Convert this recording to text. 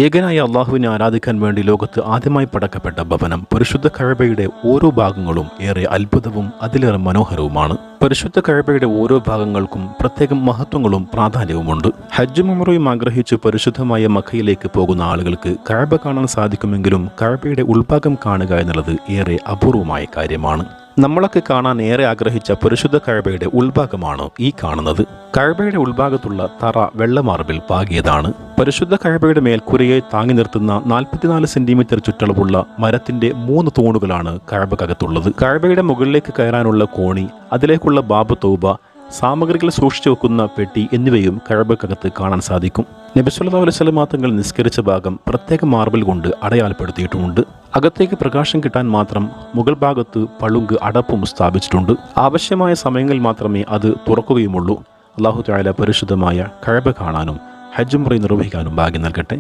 ഏകനായ അള്ളാഹുവിനെ ആരാധിക്കാൻ വേണ്ടി ലോകത്ത് ആദ്യമായി പടക്കപ്പെട്ട ഭവനം പരിശുദ്ധ കഅബയുടെ ഓരോ ഭാഗങ്ങളും ഏറെ അത്ഭുതവും അതിലേറെ മനോഹരവുമാണ്. പരിശുദ്ധ കഅബയുടെ ഓരോ ഭാഗങ്ങൾക്കും പ്രത്യേകം മഹത്വങ്ങളും പ്രാധാന്യവുമുണ്ട്. ഹജ്ജും ഉംറയും ആഗ്രഹിച്ച് പരിശുദ്ധമായ മക്കയിലേക്ക് പോകുന്ന ആളുകൾക്ക് കഅബ കാണാൻ സാധിക്കുമെങ്കിലും കഅബയുടെ ഉൾഭാഗം കാണുക എന്നുള്ളത് ഏറെ അപൂർവമായ കാര്യമാണ്. നമ്മളൊക്കെ കാണാൻ ഏറെ ആഗ്രഹിച്ച പരിശുദ്ധ കഅബയുടെ ഉൾഭാഗമാണ് ഈ കാണുന്നത്. കഅബയുടെ ഉൾഭാഗത്തുള്ള തറ വെള്ള മാർബിൾ പാകിയതാണ്. പരിശുദ്ധ കഅബയുടെ മേൽക്കൂരയെ താങ്ങി നിർത്തുന്ന 44 സെന്റിമീറ്റർ ചുറ്റളവുള്ള മരത്തിന്റെ 3 തൂണുകളാണ് കഅബക്കകത്തുള്ളത്. കഅബയുടെ മുകളിലേക്ക് കയറാനുള്ള കോണി, അതിലേക്കുള്ള ബാബ് തൗബ, സാമഗ്രികൾ സൂക്ഷിച്ചു വെക്കുന്ന പെട്ടി എന്നിവയും കഅബക്കകത്ത് കാണാൻ സാധിക്കും. നബി സല്ലല്ലാഹു അലൈഹി വസല്ലം തങ്ങൾ നിസ്കരിച്ച ഭാഗം പ്രത്യേക മാർബിൾ കൊണ്ട് അടയാളപ്പെടുത്തിയിട്ടുമുണ്ട്. അകത്തേക്ക് പ്രകാശം കിട്ടാൻ മാത്രം മുകൾ ഭാഗത്ത് പളുങ്ക് അടപ്പും സ്ഥാപിച്ചിട്ടുണ്ട്. ആവശ്യമായ സമയങ്ങളിൽ മാത്രമേ അത് തുറക്കുകയുമുള്ളൂ. അല്ലാഹു തആല പരിശുദ്ധമായ കഅബ കാണാനും ഹജ്ജ് ഉംറ നിർവഹിക്കാനും ഭാഗ്യം നൽകട്ടെ.